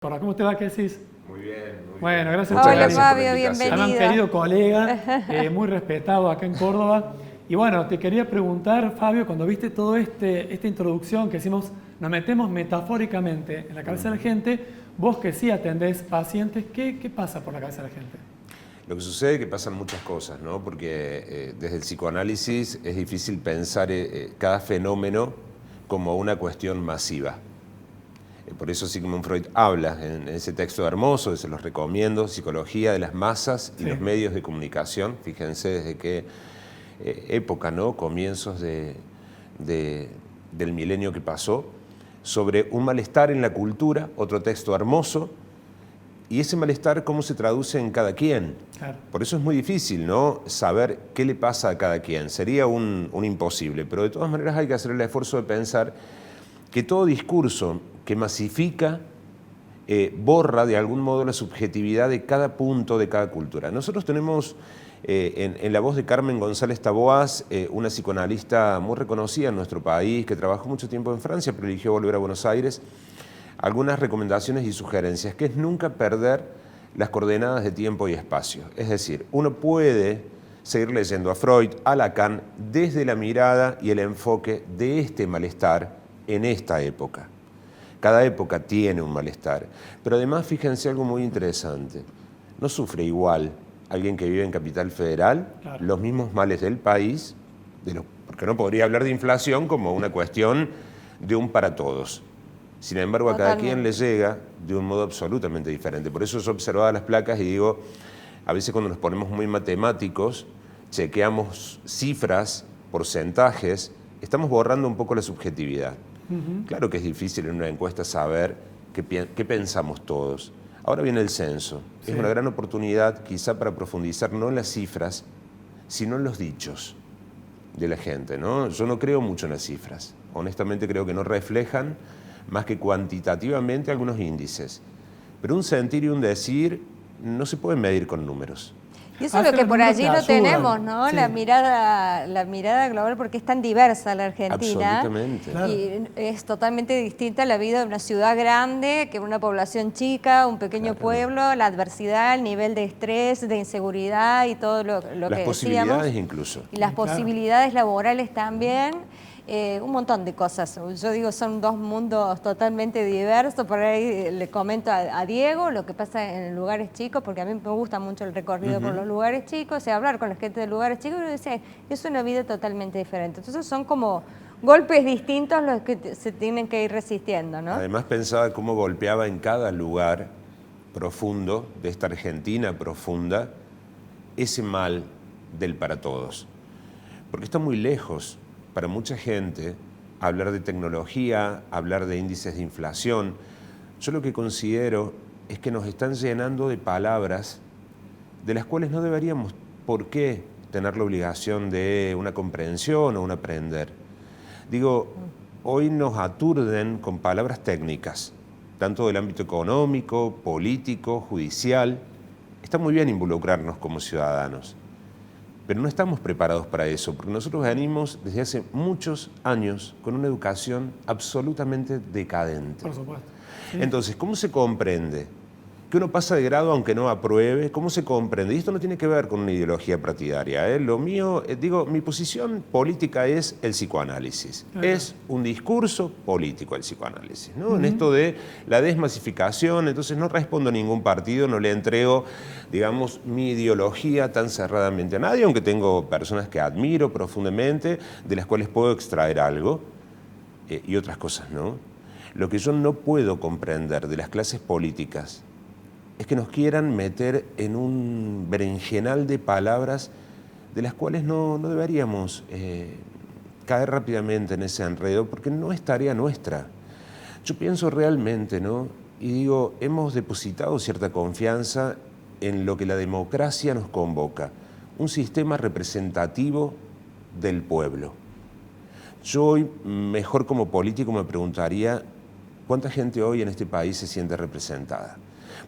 ¿Cómo te va? ¿Qué decís? Muy bien, muy bien. Bueno, gracias Muchas por gracias venir. por la Fabio, invitación. Además, bienvenido. querido colega, muy respetado acá en Córdoba. Y bueno, te quería preguntar, Fabio, cuando viste todo esta introducción que hicimos, nos metemos metafóricamente en la cabeza de la gente, vos que sí atendés pacientes, ¿qué pasa por la cabeza de la gente? Lo que sucede es que pasan muchas cosas, ¿no? Porque desde el psicoanálisis es difícil pensar cada fenómeno como una cuestión masiva. Por eso Sigmund Freud habla en ese texto hermoso, se los recomiendo, Psicología de las masas y los medios de comunicación. Fíjense desde qué época, ¿no? Comienzos del milenio que pasó, sobre un malestar en la cultura, otro texto hermoso, y ese malestar cómo se traduce en cada quien. Claro. Por eso es muy difícil, ¿no? Saber qué le pasa a cada quien. Sería un imposible, pero de todas maneras hay que hacer el esfuerzo de pensar que todo discurso que masifica borra de algún modo la subjetividad de cada punto de cada cultura. Nosotros tenemos en la voz de Carmen González Taboas, una psicoanalista muy reconocida en nuestro país, que trabajó mucho tiempo en Francia, pero eligió volver a Buenos Aires, algunas recomendaciones y sugerencias, que es nunca perder las coordenadas de tiempo y espacio. Es decir, uno puede seguir leyendo a Freud, a Lacan, desde la mirada y el enfoque de este malestar en esta época. Cada época tiene un malestar, pero además fíjense algo muy interesante, no sufre igual alguien que vive en Capital Federal, claro, los mismos males del país, porque no podría hablar de inflación como una cuestión de un para todos. Sin embargo, a cada quien le llega de un modo absolutamente diferente. Por eso yo observaba las placas y digo, a veces cuando nos ponemos muy matemáticos, chequeamos cifras, porcentajes, estamos borrando un poco la subjetividad. Claro que es difícil en una encuesta saber qué pensamos todos. Ahora viene el censo. Sí. Es una gran oportunidad quizá para profundizar no en las cifras, sino en los dichos de la gente, ¿no? Yo no creo mucho en las cifras. Honestamente creo que no reflejan más que cuantitativamente algunos índices. Pero un sentir y un decir no se pueden medir con números. Y eso es lo que por allí no tenemos, ¿no? Sí. La mirada global, porque es tan diversa la Argentina. Absolutamente. Claro. Y es totalmente distinta la vida de una ciudad grande que una población chica, un pequeño pueblo, la adversidad, el nivel de estrés, de inseguridad y todo lo que decíamos. Las posibilidades incluso. Y las posibilidades laborales también. Un montón de cosas. Yo digo, son dos mundos totalmente diversos. Por ahí le comento a Diego lo que pasa en lugares chicos, porque a mí me gusta mucho el recorrido por los lugares chicos, hablar con la gente de lugares chicos, y dice, es una vida totalmente diferente. Entonces son como golpes distintos los que se tienen que ir resistiendo, ¿no? Además pensaba cómo golpeaba en cada lugar profundo de esta Argentina profunda ese mal del para todos. Porque está muy lejos para mucha gente hablar de tecnología, hablar de índices de inflación. Yo lo que considero es que nos están llenando de palabras de las cuales no deberíamos por qué tener la obligación de una comprensión o un aprender. Digo, hoy nos aturden con palabras técnicas, tanto del ámbito económico, político, judicial. Está muy bien involucrarnos como ciudadanos, pero no estamos preparados para eso, porque nosotros venimos desde hace muchos años con una educación absolutamente decadente. Por supuesto. Sí. Entonces, ¿cómo se comprende que uno pasa de grado aunque no apruebe? ¿Cómo se comprende? Y esto no tiene que ver con una ideología partidaria. Lo mío, mi posición política es el psicoanálisis. Es un discurso político el psicoanálisis, ¿no? En esto de la desmasificación, entonces no respondo a ningún partido, no le entrego, digamos, mi ideología tan cerradamente a nadie, aunque tengo personas que admiro profundamente, de las cuales puedo extraer algo, y otras cosas no. Lo que yo no puedo comprender de las clases políticas es que nos quieran meter en un berenjenal de palabras de las cuales no deberíamos caer rápidamente en ese enredo, porque no es tarea nuestra. Yo pienso realmente, ¿no? Y digo, hemos depositado cierta confianza en lo que la democracia nos convoca, un sistema representativo del pueblo. Yo hoy, mejor como político, me preguntaría cuánta gente hoy en este país se siente representada.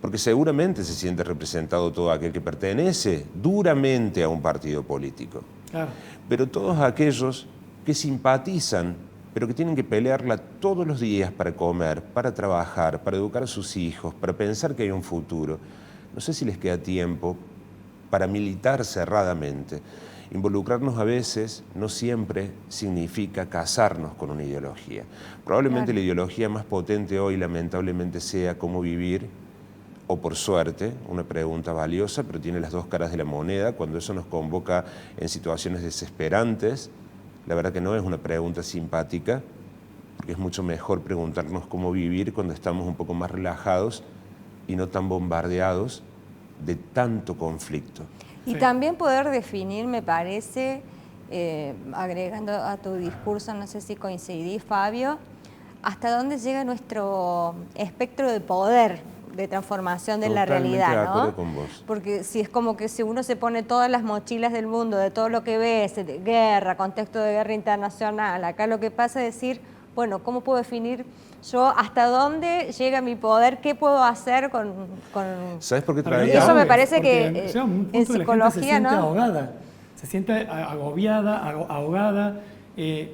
Porque seguramente se siente representado todo aquel que pertenece duramente a un partido político. Claro. Pero todos aquellos que simpatizan pero que tienen que pelearla todos los días para comer, para trabajar, para educar a sus hijos, para pensar que hay un futuro. No sé si les queda tiempo para militar cerradamente. Involucrarnos a veces no siempre significa casarnos con una ideología. Probablemente la ideología más potente hoy, lamentablemente, sea cómo vivir, o por suerte, una pregunta valiosa, pero tiene las dos caras de la moneda. Cuando eso nos convoca en situaciones desesperantes, la verdad que no es una pregunta simpática, porque es mucho mejor preguntarnos cómo vivir cuando estamos un poco más relajados y no tan bombardeados de tanto conflicto. Y también poder definir, me parece, agregando a tu discurso, no sé si coincidís, Fabio, hasta dónde llega nuestro espectro de poder, de transformación de la realidad, ¿no? Totalmente de acuerdo con vos. Porque si es como que si uno se pone todas las mochilas del mundo, de todo lo que ves, de guerra, contexto de guerra internacional, acá lo que pasa es decir, bueno, ¿cómo puedo definir yo hasta dónde llega mi poder? ¿Qué puedo hacer con... ¿Sabes por qué Para traía? mí Eso me clave, parece porque que llega un punto en que la gente psicología, se siente ¿no? ahogada, se siente agobiada, ahogada.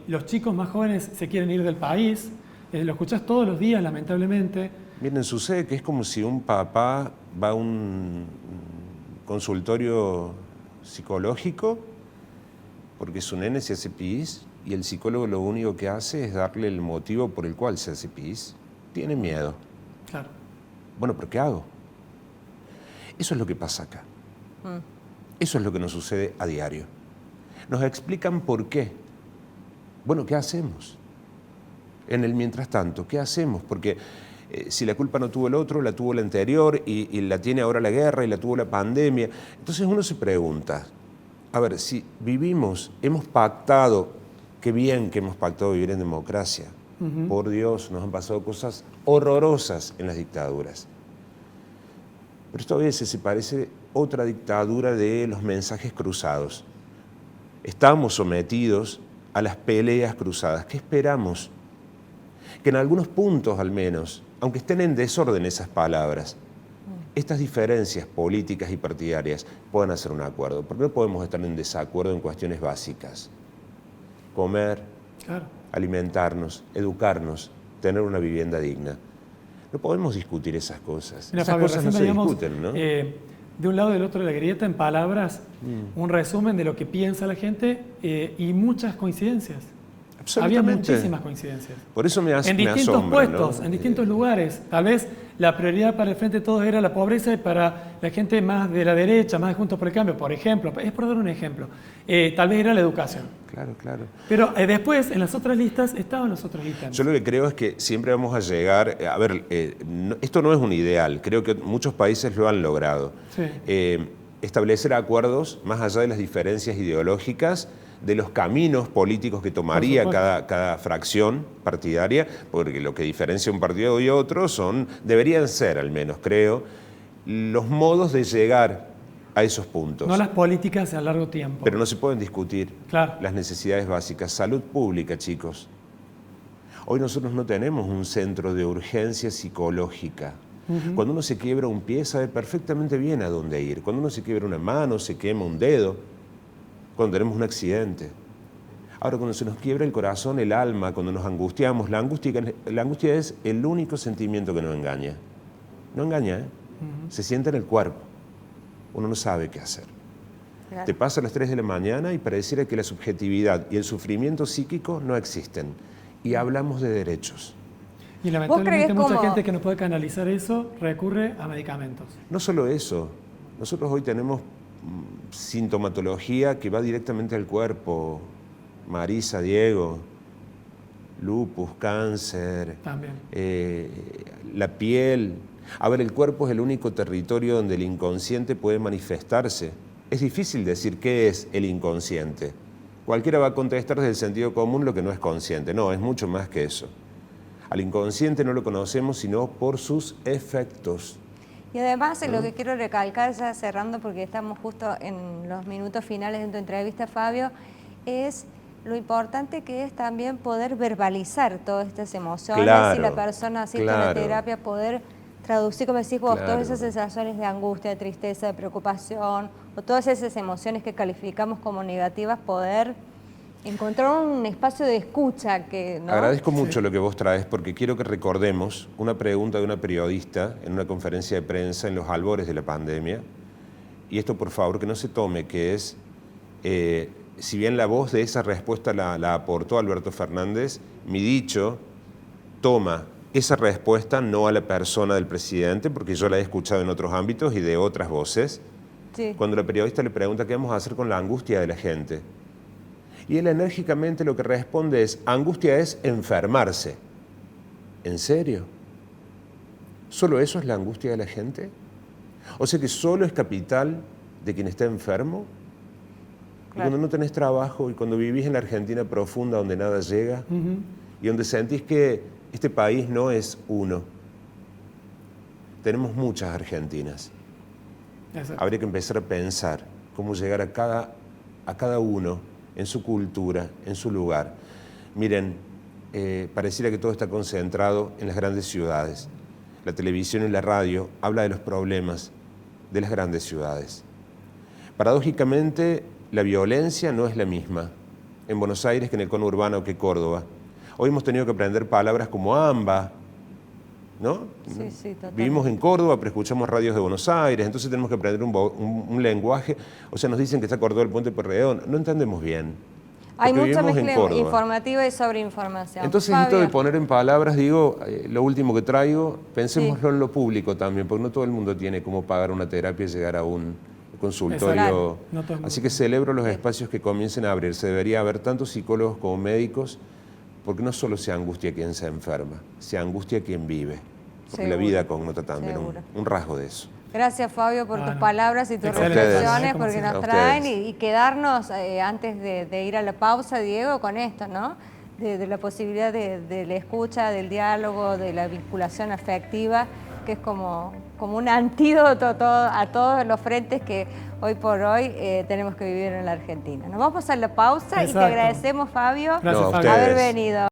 Los chicos más jóvenes se quieren ir del país, lo escuchás todos los días, lamentablemente. Miren, sucede que es como si un papá va a un consultorio psicológico porque su nene se hace pis y el psicólogo lo único que hace es darle el motivo por el cual se hace pis. Tiene miedo. Claro. Bueno, ¿pero qué hago? Eso es lo que pasa acá. Eso es lo que nos sucede a diario. Nos explican por qué. Bueno, ¿qué hacemos? En el mientras tanto, ¿qué hacemos? Porque si la culpa no tuvo el otro, la tuvo el anterior y la tiene ahora la guerra y la tuvo la pandemia. Entonces uno se pregunta, a ver, si vivimos, hemos pactado, qué bien que hemos pactado vivir en democracia. Por Dios, nos han pasado cosas horrorosas en las dictaduras. Pero esto a veces se parece otra dictadura de los mensajes cruzados. Estamos sometidos a las peleas cruzadas. ¿Qué esperamos? Que en algunos puntos al menos, aunque estén en desorden esas palabras, estas diferencias políticas y partidarias puedan hacer un acuerdo. Porque no podemos estar en desacuerdo en cuestiones básicas. Comer, Claro. alimentarnos, educarnos, tener una vivienda digna. No podemos discutir esas cosas. Mira, Esas Fabio, cosas no recién se veíamos, discuten, ¿no? de un lado y del otro de la grieta, en palabras, un resumen de lo que piensa la gente y muchas coincidencias. Había Absolutamente. muchísimas coincidencias. Por eso me En distintos asombra, puestos, ¿no? en distintos lugares. Tal vez la prioridad para el Frente de Todos era la pobreza y para la gente más de la derecha, más de Juntos por el Cambio, por ejemplo. Es por dar un ejemplo. Tal vez era la educación. Claro, claro. Pero después, en las otras listas, estaban los otros ítems. Yo lo que creo es que siempre vamos a llegar... A ver, esto no es un ideal. Creo que muchos países lo han logrado. Sí. Establecer acuerdos más allá de las diferencias ideológicas, de los caminos políticos que tomaría cada fracción partidaria, porque lo que diferencia un partido y otro deberían ser, al menos creo, los modos de llegar a esos puntos. No las políticas a largo tiempo. Pero no se pueden discutir las necesidades básicas. Salud pública, chicos. Hoy nosotros no tenemos un centro de urgencia psicológica. Cuando uno se quiebra un pie, sabe perfectamente bien a dónde ir. Cuando uno se quiebra una mano, se quema un dedo, cuando tenemos un accidente. Ahora, cuando se nos quiebra el corazón, el alma, cuando nos angustiamos, la angustia es el único sentimiento que nos engaña. No engaña, ¿eh? Se siente en el cuerpo. Uno no sabe qué hacer. Claro. Te pasa a las 3 de la mañana y pareciera que la subjetividad y el sufrimiento psíquico no existen. Y hablamos de derechos. Y lamentablemente mucha cómo? gente que no puede canalizar eso recurre a medicamentos. No solo eso, nosotros hoy tenemos sintomatología que va directamente al cuerpo. Marisa, Diego, lupus, cáncer, También. la piel. A ver, el cuerpo es el único territorio donde el inconsciente puede manifestarse. Es difícil decir qué es el inconsciente. Cualquiera va a contestar desde el sentido común lo que no es consciente. No, es mucho más que eso. Al inconsciente no lo conocemos sino por sus efectos. Y además, lo que quiero recalcar, ya cerrando, porque estamos justo en los minutos finales de tu entrevista, Fabio, es lo importante que es también poder verbalizar todas estas emociones y la persona asiste a la terapia, poder traducir, como decís vos, todas esas sensaciones de angustia, de tristeza, de preocupación, o todas esas emociones que calificamos como negativas, poder Encontrar un espacio de escucha que, ¿no? Agradezco mucho lo que vos traes porque quiero que recordemos una pregunta de una periodista en una conferencia de prensa en los albores de la pandemia. Y esto, por favor, que no se tome, que es, si bien la voz de esa respuesta la aportó Alberto Fernández, mi dicho toma esa respuesta no a la persona del presidente, porque yo la he escuchado en otros ámbitos y de otras voces, Sí. cuando la periodista le pregunta qué vamos a hacer con la angustia de la gente. Y él enérgicamente lo que responde es, angustia es enfermarse. ¿En serio? ¿Solo eso es la angustia de la gente? O sea que solo es capital de quien está enfermo. Y Claro. cuando no tenés trabajo y cuando vivís en la Argentina profunda donde nada llega y donde sentís que este país no es uno. Tenemos muchas Argentinas. Exacto. Habría que empezar a pensar cómo llegar a cada uno en su cultura, en su lugar. Miren, pareciera que todo está concentrado en las grandes ciudades. La televisión y la radio habla de los problemas de las grandes ciudades. Paradójicamente, la violencia no es la misma en Buenos Aires que en el conurbano que Córdoba. Hoy hemos tenido que aprender palabras como AMBA, ¿no? Sí, sí, totalmente. Vivimos en Córdoba, pero escuchamos radios de Buenos Aires, entonces tenemos que aprender un lenguaje. O sea, nos dicen que está cortado el puente Pueyrredón. No entendemos bien. Hay porque mucha vivimos en mezcla Córdoba. informativa y sobreinformación. Entonces, Fabio. esto de poner en palabras, digo, lo último que traigo, pensémoslo en lo público también, porque no todo el mundo tiene cómo pagar una terapia y llegar a un consultorio. Exacto. No todo el mundo. Así que celebro los espacios que comiencen a abrirse. Debería haber tanto psicólogos como médicos, porque no solo se angustia quien se enferma, se angustia quien vive. Porque la Seguro. vida connota también Seguro. un rasgo de eso. Gracias, Fabio, por tus Bueno, palabras y tus excelente. reflexiones, Como porque siempre. nos A traen ustedes. y quedarnos antes de ir a la pausa, Diego, con esto, ¿no? De la posibilidad de la escucha, del diálogo, de la vinculación afectiva, que es como un antídoto a todos los frentes que hoy por hoy tenemos que vivir en la Argentina. Nos vamos a la pausa y te Exacto. agradecemos, Fabio, Gracias, No, a Fabio. haber ustedes. venido.